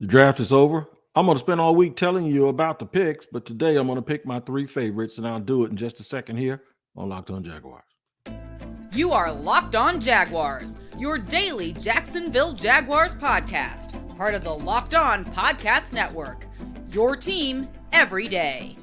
The draft is over. I'm going to spend all week telling you about the picks, but today I'm going to pick my three favorites, and I'll do it in just a second here on Locked On Jaguars. You are Locked On Jaguars, your daily Jacksonville Jaguars podcast, part of the Locked On Podcast Network, your team every day.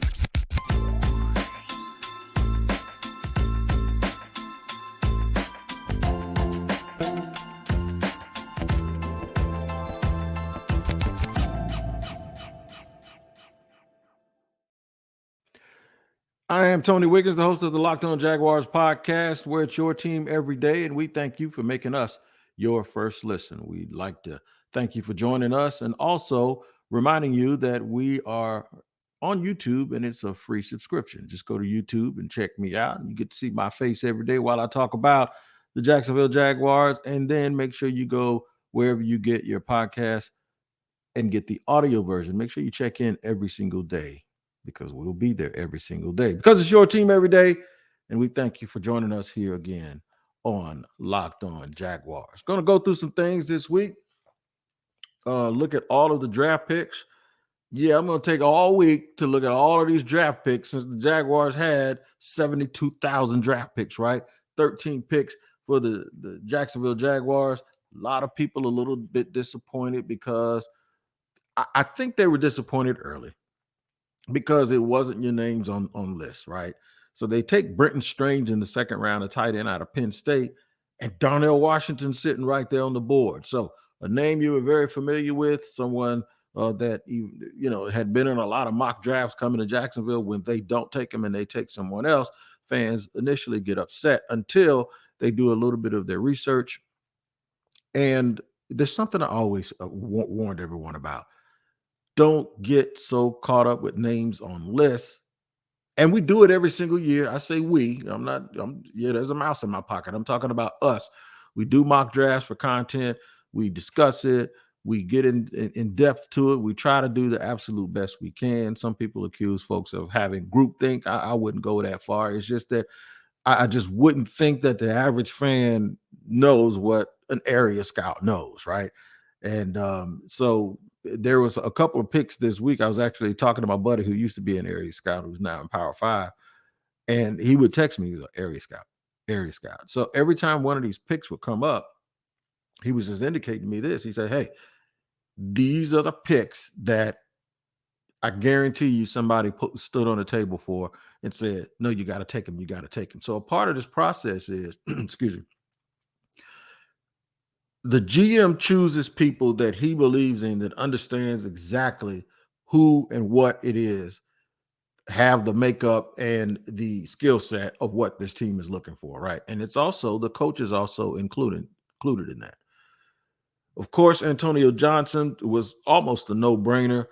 I am Tony Wiggins, the host of the Locked On Jaguars podcast, where it's your team every day, and we thank you for making us your first listen. We'd like to thank you for joining us and also reminding you that we are on YouTube and it's a free subscription. Just go to YouTube and check me out, and you get to see my face every day while I talk about the Jacksonville Jaguars. And then make sure you go wherever you get your podcast and get the audio version. Make sure you check in every single day, because we'll be there every single day, because it's your team every day. And we thank you for joining us here again on Locked On Jaguars. Going to go through some things this week. Look at all of the draft picks. Yeah, I'm going to take all week to look at all of these draft picks, since the Jaguars had 72,000 draft picks, right? 13 picks for the Jacksonville Jaguars. A lot of people a little bit disappointed, because I think they were disappointed early, because it wasn't your names on lists, right? So they take Brenton Strange in the second round, a tight end out of Penn State, and Darnell Washington sitting right there on the board. So a name you were very familiar with, someone that had been in a lot of mock drafts coming to Jacksonville. When they don't take him and they take someone else, fans initially get upset until they do a little bit of their research. And there's something I always warned everyone about. Don't get so caught up with names on lists. And we do it every single year. I say we. There's a mouse in my pocket. I'm talking about us. We do mock drafts for content. We discuss it. We get in depth to it. We try to do the absolute best we can. Some people accuse folks of having groupthink. I wouldn't go that far. It's just that I just wouldn't think that the average fan knows what an area scout knows, right? And so there was a couple of picks this week. I was actually talking to my buddy who used to be an area scout, who's now in Power 5, and he would text me, he's an area scout. So every time one of these picks would come up, he was just indicating to me this. He said, hey, these are the picks that I guarantee you somebody stood on the table for and said, no, you got to take them. You got to take them. So a part of this process is, excuse me, the GM chooses people that he believes in, that understands exactly who and what it is, have the makeup and the skill set of what this team is looking for, right? And it's also, the coach is also included in that. Of course, Antonio Johnson was almost a no-brainer.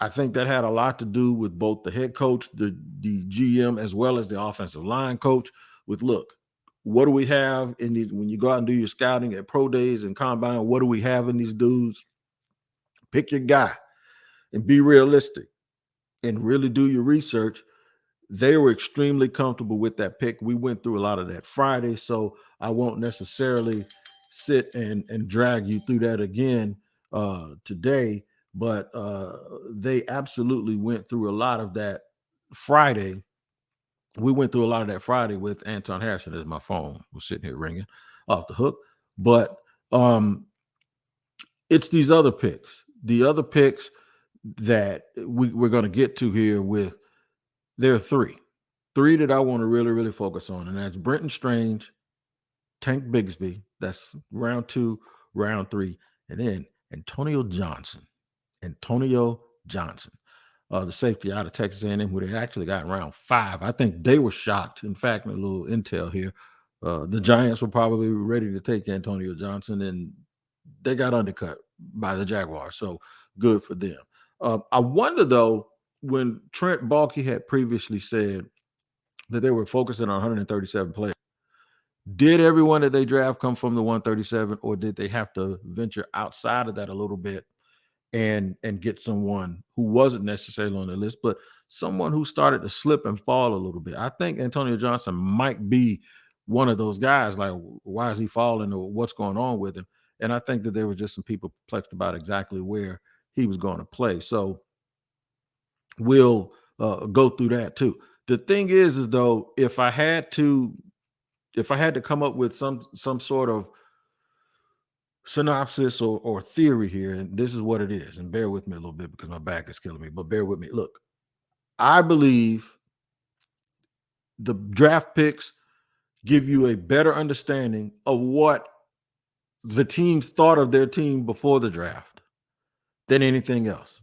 I think that had a lot to do with both the head coach, the GM, as well as the offensive line coach. With, look, what do we have in these? When you go out and do your scouting at pro days and combine, what do we have in these dudes? Pick your guy and be realistic and really do your research. They were extremely comfortable with that pick. We went through a lot of that Friday, so I won't necessarily sit and drag you through that again today. But they absolutely went through a lot of that Friday. We went through a lot of that Friday with Anton Harrison, as my phone was sitting here ringing off the hook. But it's these other picks, the other picks that we're going to get to here with. There are three that I want to really, really focus on. And that's Brenton Strange, Tank Bigsby. That's round 2, round 3. And then Antonio Johnson, the safety out of Texas A&M, who they actually got in round 5. I think they were shocked. In fact, a little intel here, the Giants were probably ready to take Antonio Johnson, and they got undercut by the Jaguars. So good for them. I wonder, though, when Trent Baalke had previously said that they were focusing on 137 players, did everyone that they draft come from the 137, or did they have to venture outside of that a little bit and get someone who wasn't necessarily on the list, but someone who started to slip and fall a little bit? I think Antonio Johnson might be one of those guys, like, why is he falling, or what's going on with him? And I think that there were just some people perplexed about exactly where he was going to play. So we'll go through that too. The thing is though, if I had to come up with some sort of synopsis or theory here, and this is what it is, and bear with me a little bit because my back is killing me, but bear with me. Look, I believe the draft picks give you a better understanding of what the teams thought of their team before the draft than anything else.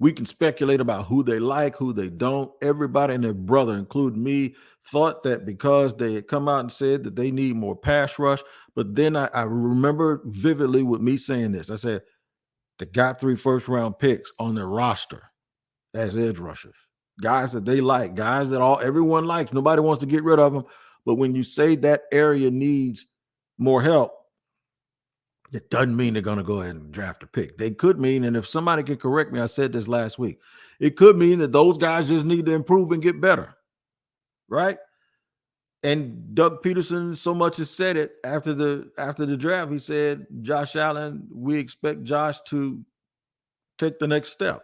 We can speculate about who they like, who they don't. Everybody and their brother, including me, thought that because they had come out and said that they need more pass rush. But then I remember vividly with me saying this. I said, they got 3 first-round picks on their roster as edge rushers, guys that they like, guys that everyone likes. Nobody wants to get rid of them. But when you say that area needs more help, it doesn't mean they're going to go ahead and draft a pick. They could mean, and if somebody could correct me, I said this last week, it could mean that those guys just need to improve and get better, right? And Doug Peterson so much as said it after the draft. He said, Josh Allen, we expect Josh to take the next step.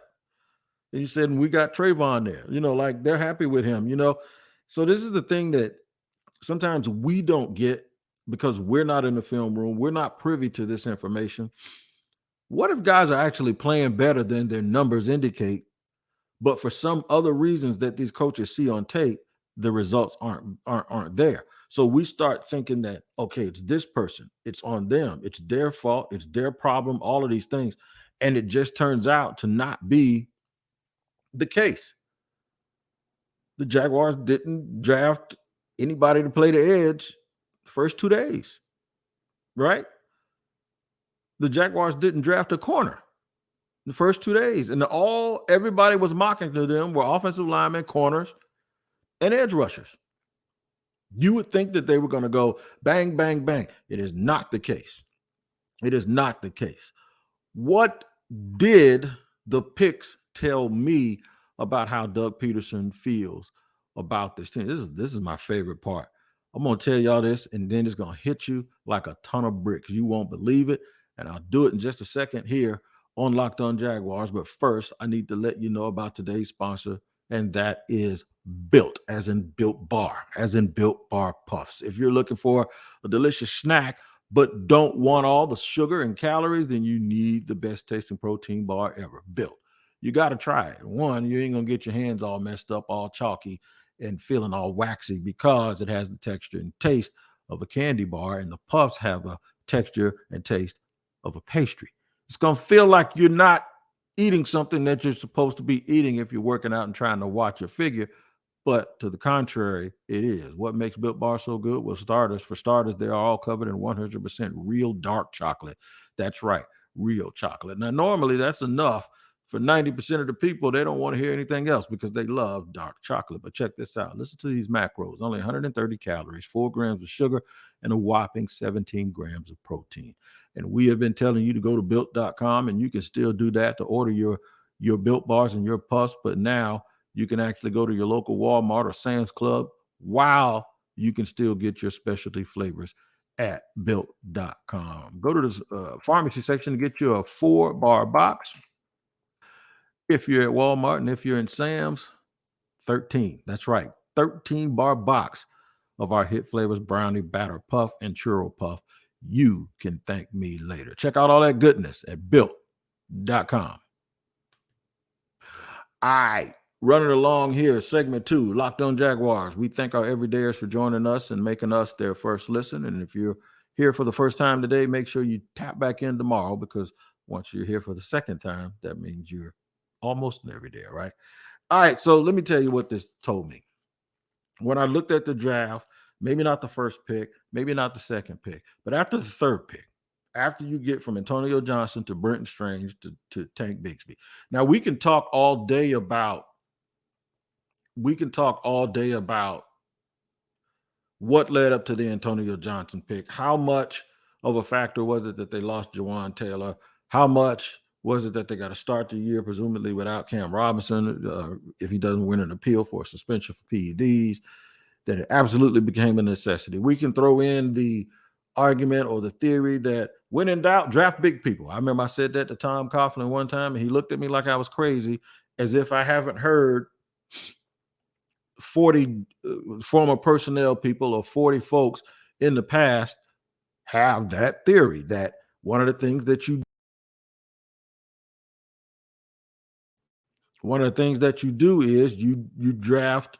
And he said, and we got Trayvon there, like they're happy with him, So this is the thing that sometimes we don't get because we're not in the film room. We're not privy to this information. What if guys are actually playing better than their numbers indicate, but for some other reasons that these coaches see on tape, the results aren't there? So we start thinking that, okay, it's this person, it's on them, it's their fault, it's their problem, all of these things. And it just turns out to not be the case. The Jaguars didn't draft anybody to play the edge first 2 days, right? The Jaguars didn't draft a corner the first 2 days, and everybody was mocking to them were offensive linemen, corners, and edge rushers. You would think that they were going to go bang, bang, bang. It is not the case. It is not the case. What did the picks tell me about how Doug Peterson feels about this team? This is my favorite part. I'm going to tell y'all this, and then it's going to hit you like a ton of bricks. You won't believe it, and I'll do it in just a second here on Locked On Jaguars. But first, I need to let you know about today's sponsor, and that is Built, as in Built Bar, as in Built Bar Puffs. If you're looking for a delicious snack but don't want all the sugar and calories, then you need the best tasting protein bar ever, Built. You got to try it. One, you ain't going to get your hands all messed up, all chalky, and feeling all waxy because it has the texture and taste of a candy bar, and the puffs have a texture and taste of a pastry. It's going to feel like you're not eating something that you're supposed to be eating if you're working out and trying to watch your figure. But to the contrary, it is. What makes Built Bar so good? Well, for starters, they are all covered in 100% real dark chocolate. That's right, real chocolate. Now, normally that's enough for 90% of the people. They don't want to hear anything else because they love dark chocolate. But check this out. Listen to these macros. Only 130 calories, 4 grams of sugar, and a whopping 17 grams of protein. And we have been telling you to go to Built.com, and you can still do that to order your Built Bars and your Puffs. But now you can actually go to your local Walmart or Sam's Club while you can still get your specialty flavors at Built.com. Go to the pharmacy section to get you a 4-bar box. If you're at Walmart and if you're in Sam's, 13. That's right, 13-bar box of our hit flavors, Brownie, Batter Puff, and Churro Puff. You can thank me later. Check out all that goodness at Built.com. All right. Running along here, segment 2, Locked On Jaguars. We thank our everydayers for joining us and making us their first listen. And if you're here for the first time today, make sure you tap back in tomorrow, because once you're here for the second time, that means you're almost an everyday, right? All right, so let me tell you what this told me. When I looked at the draft, maybe not the first pick, maybe not the second pick, but after the third pick, after you get from Antonio Johnson to Brenton Strange to Tank Bigsby. Now, we can talk all day about what led up to the Antonio Johnson pick. How much of a factor was it that they lost Jawan Taylor? How much was it that they got to start the year presumably without Cam Robinson if he doesn't win an appeal for a suspension for PEDs? That it absolutely became a necessity. We can throw in the argument or the theory that when in doubt, draft big people. I remember I said that to Tom Coughlin one time, and he looked at me like I was crazy, as if I haven't heard 40 former personnel people or 40 folks in the past have that theory that one of the things that you do is you draft.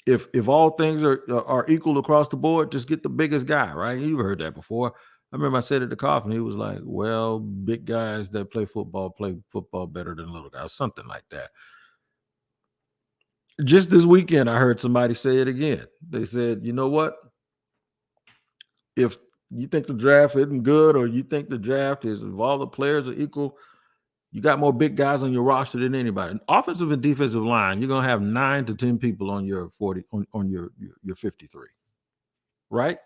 If all things are equal across the board, just get the biggest guy, right? You've heard that before. I remember I said it to Coughlin. He was like, well, big guys that play football better than little guys, something like that. Just this weekend, I heard somebody say it again. They said, you know what? If you think the draft isn't good, or you think the draft is, if all the players are equal, you got more big guys on your roster than anybody. And offensive and defensive line, you're gonna have 9 to 10 people on your 40 on your 53, right?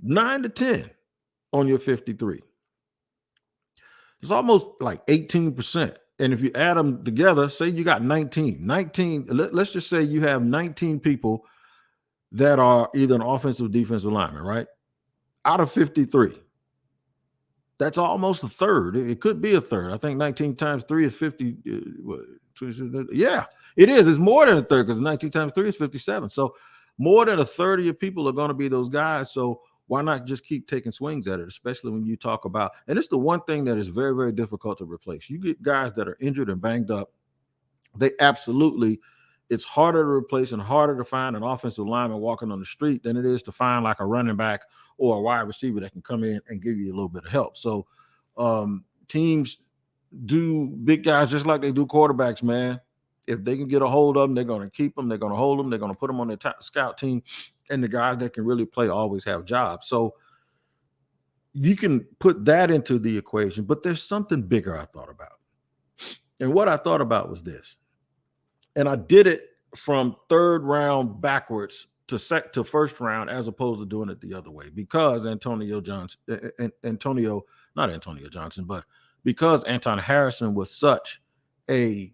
9 to 10 on your 53. It's almost like 18%. And if you add them together, say you got 19, let's just say you have 19 people that are either an offensive or defensive lineman, right? Out of 53. That's almost a third. It could be a third. I think 19 times 3 is 50. Yeah, it is. It's more than a third, because 19 times 3 is 57. So more than a third of your people are going to be those guys. So why not just keep taking swings at it, especially when you talk about, and it's the one thing that is very, very difficult to replace. You get guys that are injured and banged up. It's harder to replace and harder to find an offensive lineman walking on the street than it is to find like a running back or a wide receiver that can come in and give you a little bit of help. So teams do big guys just like they do quarterbacks, man. If they can get a hold of them, they're going to keep them. They're going to hold them. They're going to put them on their scout team. And the guys that can really play always have jobs. So you can put that into the equation. But there's something bigger I thought about. And what I thought about was this. And I did it from third round backwards to first round, as opposed to doing it the other way, because because Anton Harrison was such a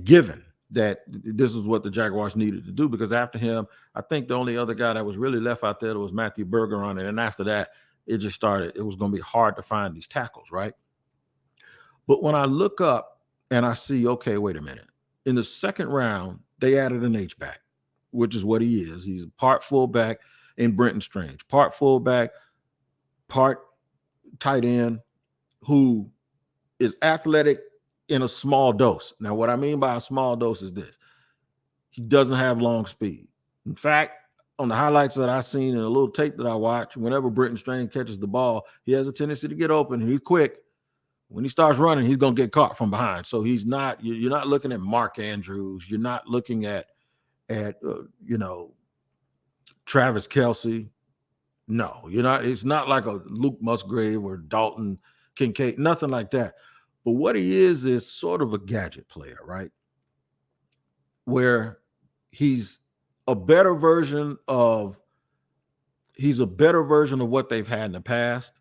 given that this is what the Jaguars needed to do. Because after him, I think the only other guy that was really left out there was Matthew Bergeron. And then after that, it was going to be hard to find these tackles, right? But when I look up and I see, okay, wait a minute. In the second round, they added an H-back, which is what he is. He's part fullback in Brenton Strange, part fullback, part tight end, who is athletic in a small dose. Now, what I mean by a small dose is this. He doesn't have long speed. In fact, on the highlights that I've seen and a little tape that I watch, whenever Brenton Strange catches the ball, he has a tendency to get open. He's quick. When he starts running, he's going to get caught from behind. So you're not looking at Mark Andrews. You're not looking at Travis Kelce. No, you're not. It's not like a Luke Musgrave or Dalton Kincaid, nothing like that. But what he is sort of a gadget player, right? Where he's a better version of what they've had in the past.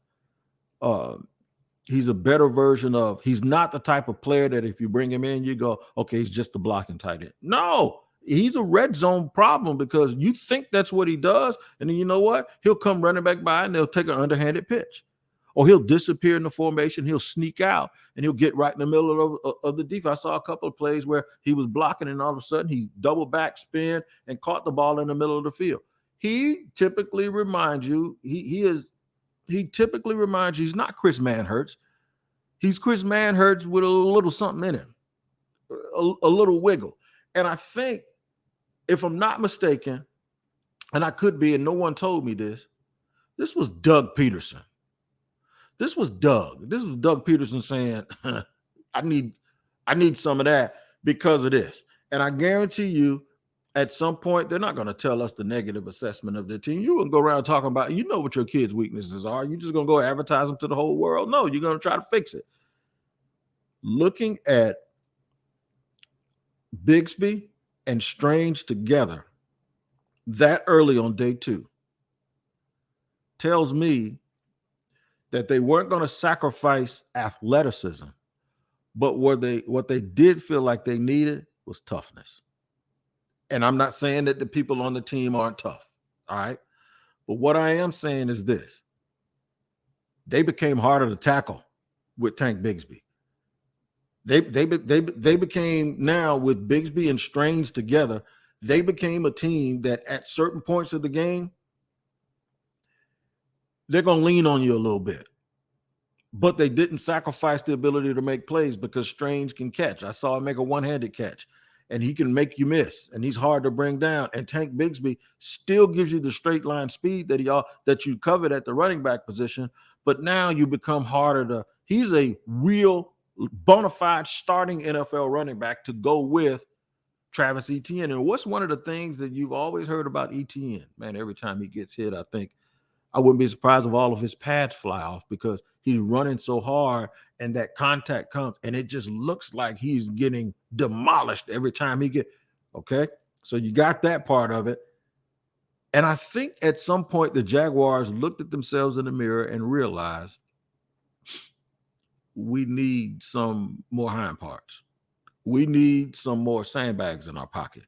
He's a better version of, he's not the type of player that if you bring him in, you go, okay, he's just a blocking tight end. No, he's a red zone problem, because you think that's what he does. And then you know what? He'll come running back by and they'll take an underhanded pitch. Or he'll disappear in the formation. He'll sneak out and he'll get right in the middle of the defense. I saw a couple of plays where he was blocking and all of a sudden he double back spin and caught the ball in the middle of the field. He typically reminds you, he typically reminds you, he's not Chris Manhertz. He's Chris Manhertz with a little something in him, a little wiggle. And I think, if I'm not mistaken, and I could be, and no one told me this was Doug Peterson. This was Doug Peterson saying, I need some of that because of this. And I guarantee you, at some point, they're not going to tell us the negative assessment of their team. You wouldn't go around talking about, you know what your kids' weaknesses are. You're just going to go advertise them to the whole world. No, you're going to try to fix it. Looking at Bigsby and Strange together that early on day 2 tells me that they weren't going to sacrifice athleticism, but what they did feel like they needed was toughness. And I'm not saying that the people on the team aren't tough, all right? But what I am saying is this. They became harder to tackle with Tank Bigsby. They became, now with Bigsby and Strange together, they became a team that at certain points of the game, they're going to lean on you a little bit. But they didn't sacrifice the ability to make plays because Strange can catch. I saw him make a one-handed catch, and he can make you miss, and he's hard to bring down. And Tank Bigsby still gives you the straight line speed that you covered at the running back position, but now you become harder to. He's a real bona fide starting NFL running back to go with Travis Etienne. And what's one of the things that you've always heard about Etienne? Man, every time he gets hit, I wouldn't be surprised if all of his pads fly off because he's running so hard and that contact comes and it just looks like he's getting demolished every time he gets. Okay, so you got that part of it. And I think at some point the Jaguars looked at themselves in the mirror and realized we need some more hind parts. We need some more sandbags in our pocket.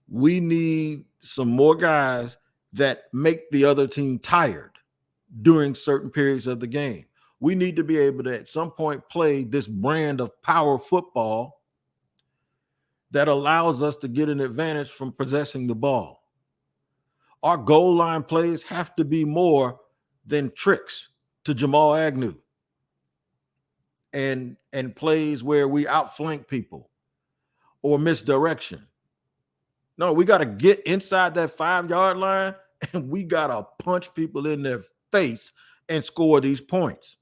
We need some more guys that make the other team tired during certain periods of the game. We need to be able to at some point play this brand of power football that allows us to get an advantage from possessing the ball. Our goal line plays have to be more than tricks to Jamal Agnew and plays where we outflank people or misdirection. No, we got to get inside that 5-yard line and we got to punch people in their face and score these points.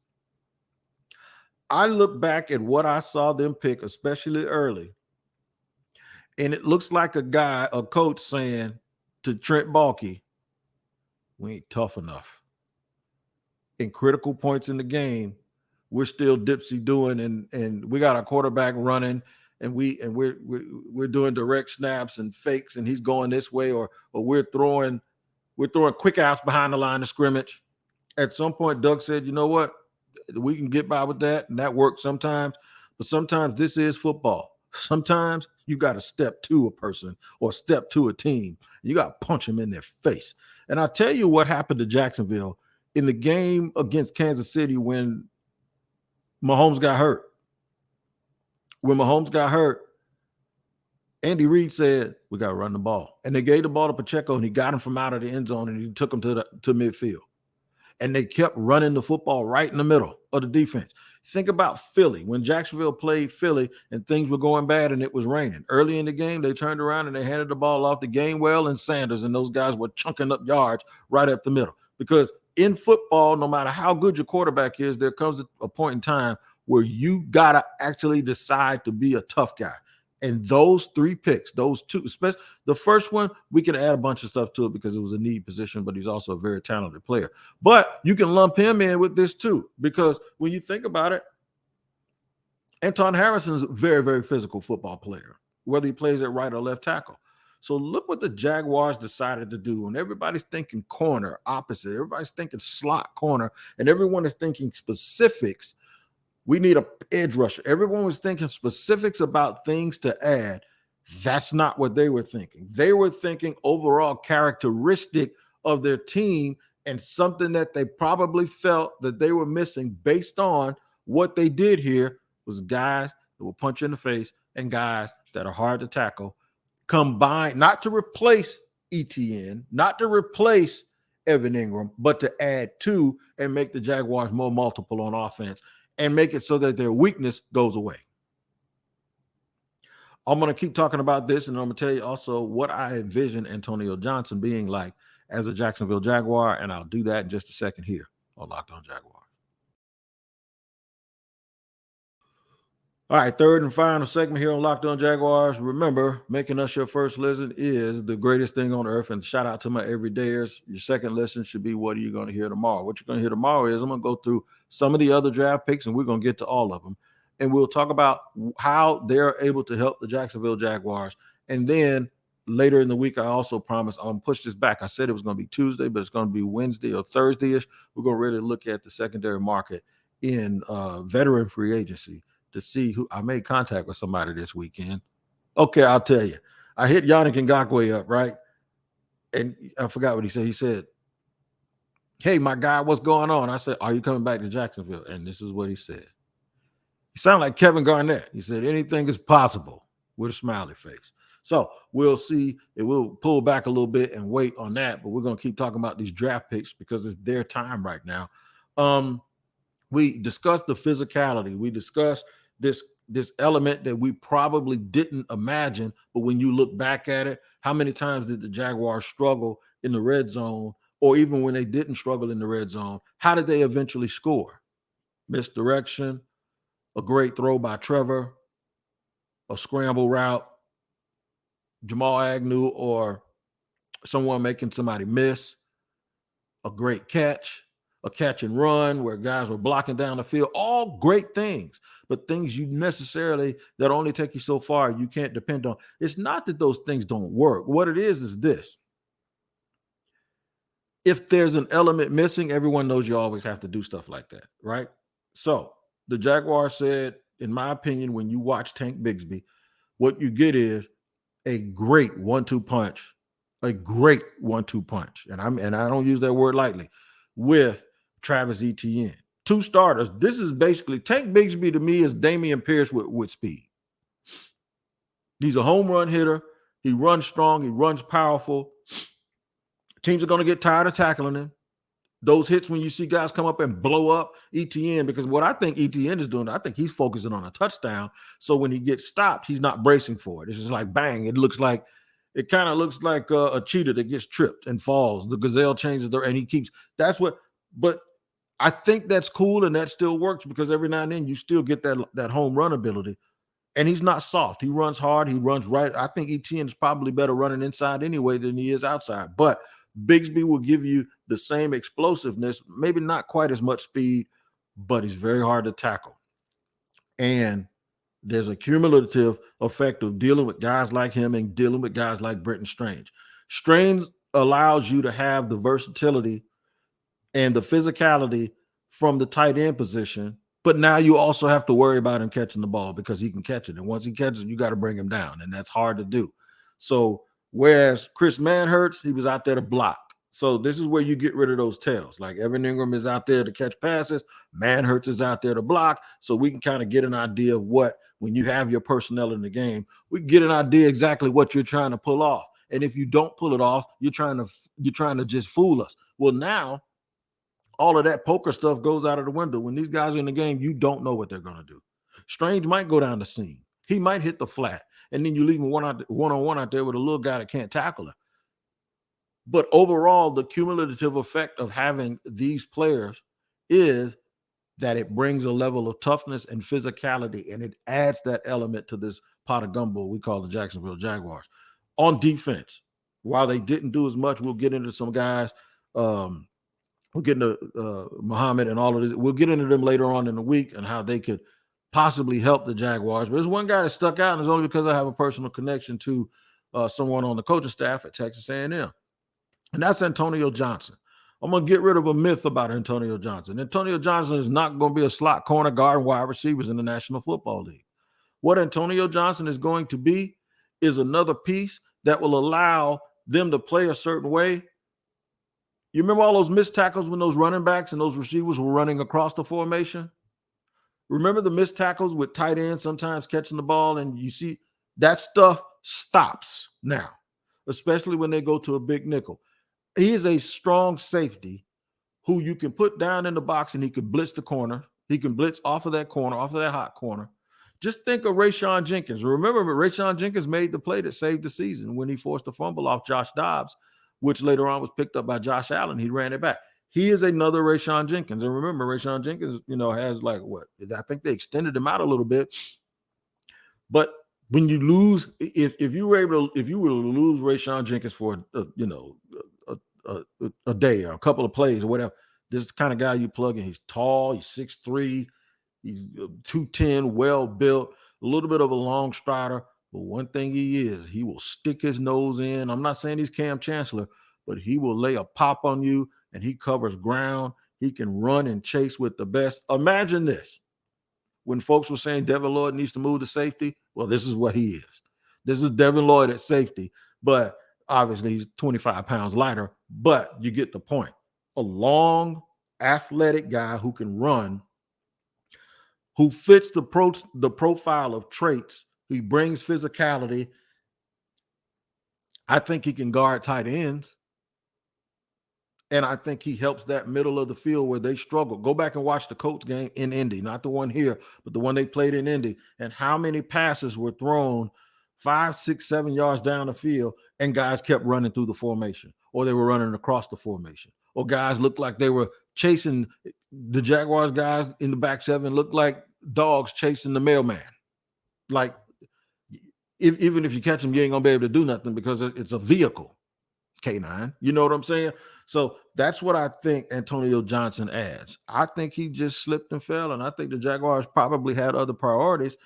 I look back at what I saw them pick, especially early, and it looks like a coach saying to Trent Baalke, we ain't tough enough. In critical points in the game, we're still dipsy doing, and we got our quarterback running, and we're doing direct snaps and fakes, and he's going this way, or we're throwing quick outs behind the line of scrimmage. At some point, Doug said, you know what? We can get by with that, and that works sometimes, but sometimes this is football. Sometimes you got to step to a person or step to a team. You got to punch them in their face. And I'll tell you what happened to Jacksonville in the game against Kansas City when Mahomes got hurt. When Mahomes got hurt, Andy Reid said, we got to run the ball. And they gave the ball to Pacheco, and he got him from out of the end zone, and he took him to midfield. And they kept running the football right in the middle of the defense. Think about Philly. When Jacksonville played Philly and things were going bad and it was raining. Early in the game, they turned around and they handed the ball off to Gainwell and Sanders, and those guys were chunking up yards right up the middle. Because in football, no matter how good your quarterback is, there comes a point in time where you got to actually decide to be a tough guy. And those 3 picks, those 2, especially the first one, we can add a bunch of stuff to it because it was a need position, but he's also a very talented player. But you can lump him in with this too, because when you think about it, Anton Harrison is a very, very physical football player, whether he plays at right or left tackle. So look what the Jaguars decided to do. And everybody's thinking corner opposite. Everybody's thinking slot corner, and everyone is thinking specifics. We need an edge rusher. Everyone was thinking specifics about things to add. That's not what they were thinking. They were thinking overall characteristic of their team and something that they probably felt that they were missing based on what they did here was guys that will punch you in the face and guys that are hard to tackle combined, not to replace ETN, not to replace Evan Ingram, but to add to and make the Jaguars more multiple on offense and make it so that their weakness goes away. I'm going to keep talking about this, and I'm going to tell you also what I envision Antonio Johnson being like as a Jacksonville Jaguar, and I'll do that in just a second here on Locked On Jaguars. All right, third and final segment here on Locked On Jaguars. Remember, making us your first listen is the greatest thing on earth, and shout out to my everydayers. Your second listen should be what are you going to hear tomorrow? What you're going to hear tomorrow is I'm going to go through some of the other draft picks, and we're going to get to all of them. And we'll talk about how they're able to help the Jacksonville Jaguars. And then later in the week, I also promise I'm going to push this back. I said it was going to be Tuesday, but it's going to be Wednesday or Thursday-ish. We're going to really look at the secondary market in veteran free agency to see who. I made contact with somebody this weekend. Okay, I'll tell you. I hit Yannick Ngakoue up, right? And I forgot what he said. He said, Hey, my guy, what's going on? I said, are you coming back to Jacksonville? And this is what he said. He sounded like Kevin Garnett. He said, anything is possible with a smiley face. So we'll see. It will pull back a little bit and wait on that. But we're going to keep talking about these draft picks because it's their time right now. We discussed the physicality. We discussed this element that we probably didn't imagine. But when you look back at it, how many times did the Jaguars struggle in the red zone? Or even when they didn't struggle in the red zone, how did they eventually score? Misdirection, a great throw by Trevor, a scramble route, Jamal Agnew, or someone making somebody miss, a great catch, a catch and run where guys were blocking down the field, all great things, but things you necessarily that only take you so far you can't depend on. It's not that those things don't work. What it is this. If there's an element missing, everyone knows you always have to do stuff like that, right? So the Jaguars said, in my opinion, when you watch Tank Bigsby, what you get is a great 1-2 punch, a great 1-2 punch. And I don't use that word lightly, with Travis Etienne. Two starters. This is basically Tank Bigsby to me is Dameon Pierce with speed. He's a home run hitter. He runs strong. He runs powerful. Teams are going to get tired of tackling him. Those hits when you see guys come up and blow up Etienne, because what I think Etienne is doing, I think he's focusing on a touchdown. So when he gets stopped, he's not bracing for it. It's just like bang. It kind of looks like a cheetah that gets tripped and falls. The gazelle changes and he keeps. But I think that's cool and that still works because every now and then you still get that home run ability. And he's not soft. He runs hard. He runs right. I think Etienne is probably better running inside anyway than he is outside. But Bigsby will give you the same explosiveness, maybe not quite as much speed, but he's very hard to tackle. And there's a cumulative effect of dealing with guys like him and dealing with guys like Brenton Strange. Strange allows you to have the versatility and the physicality from the tight end position, but now you also have to worry about him catching the ball because he can catch it. And once he catches it, you got to bring him down, and that's hard to do. So whereas Chris Manhertz, he was out there to block. So this is where you get rid of those tails. Like Evan Ingram is out there to catch passes. Manhertz is out there to block. So we can kind of get an idea of what, when you have your personnel in the game, we get an idea exactly what you're trying to pull off. And if you don't pull it off, you're trying to just fool us. Well, now all of that poker stuff goes out of the window. When these guys are in the game, you don't know what they're going to do. Strange might go down the seam. He might hit the flat. And then you leave him one-on-one out there with a little guy that can't tackle him. But overall, the cumulative effect of having these players is that it brings a level of toughness and physicality, and it adds that element to this pot of gumbo we call the Jacksonville Jaguars. On defense, while they didn't do as much, we'll get into some guys. We'll get into Muhammad and all of this. We'll get into them later on in the week and how they could possibly help the Jaguars. But there's one guy that stuck out, and it's only because I have a personal connection to someone on the coaching staff at Texas A&M. And that's Antonio Johnson. I'm going to get rid of a myth about Antonio Johnson. Antonio Johnson is not going to be a slot corner guard and wide receivers in the National Football League. What Antonio Johnson is going to be is another piece that will allow them to play a certain way. You remember all those missed tackles when those running backs and those receivers were running across the formation? Remember the missed tackles with tight ends sometimes catching the ball, and you see that stuff stops now, especially when they go to a big nickel. He is a strong safety who you can put down in the box and he can blitz the corner. He can blitz off of that corner, off of that hot corner. Just think of Rayshawn Jenkins. Remember, Rayshawn Jenkins made the play that saved the season when he forced a fumble off Josh Dobbs, which later on was picked up by Josh Allen. He ran it back. He is another Rayshawn Jenkins. And remember, Rayshawn Jenkins, has like what? I think they extended him out a little bit. But when you lose, if you were to lose Rayshawn Jenkins for a day or a couple of plays or whatever, this is the kind of guy you plug in. He's tall, he's 6'3", he's 210, well built, a little bit of a long strider. But one thing he will stick his nose in. I'm not saying he's Cam Chancellor, but he will lay a pop on you, and he covers ground. He can run and chase with the best. Imagine this. When folks were saying Devin Lloyd needs to move to safety, well, this is what he is. This is Devin Lloyd at safety, but obviously he's 25 pounds lighter, but you get the point. a long, athletic guy who can run, who fits the profile of traits. He brings physicality. I think he can guard tight ends. And I think he helps that middle of the field where they struggle. Go back and watch the Colts game in Indy, not the one here, but the one they played in Indy. And how many passes were thrown 5, 6, 7 yards down the field, and guys kept running through the formation, or they were running across the formation, or guys looked like they were chasing the Jaguars guys in the back seven, looked like dogs chasing the mailman. Like, even if you catch them, you ain't going to be able to do nothing because it's a vehicle. K9, you know what I'm saying? So that's what I think Antonio Johnson adds. I think he just slipped and fell, and I think the Jaguars probably had other priorities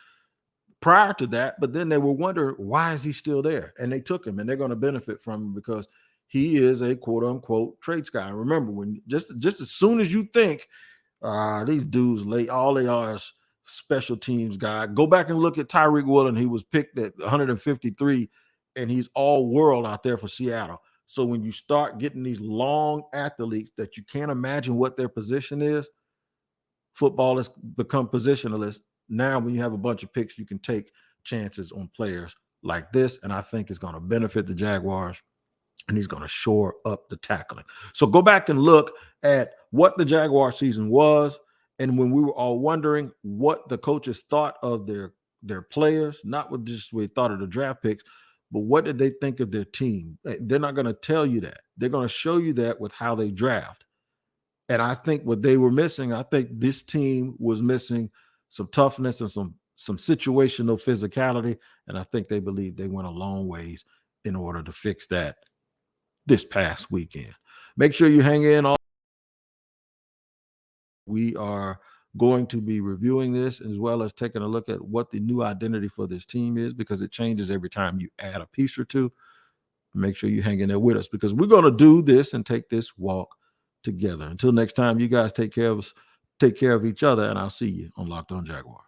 prior to that, but then they were wondering, why is he still there? And they took him, and they're going to benefit from him because he is a quote-unquote traits guy. And remember, when just as soon as you think these dudes late, all they are is special teams guy, go back and look at Tyreek Woolen. He was picked at 153, and he's all world out there for Seattle. So when you start getting these long athletes that you can't imagine what their position is, football has become positionalist. Now, when you have a bunch of picks, you can take chances on players like this, and I think it's going to benefit the Jaguars, and he's going to shore up the tackling. So go back and look at what the Jaguar season was, and when we were all wondering what the coaches thought of their players, not what just we thought of the draft picks, but what did they think of their team? They're not going to tell you that. They're going to show you that with how they draft. And I think what they were missing, I think this team was missing some toughness and some situational physicality. And I think they believe they went a long ways in order to fix that this past weekend. Make sure you hang in. We are going to be reviewing this as well as taking a look at what the new identity for this team is, because it changes every time you add a piece or two. Make sure you hang in there with us, because we're going to do this and take this walk together. Until next time, you guys take care of us, take care of each other, and I'll see you on Locked On Jaguars.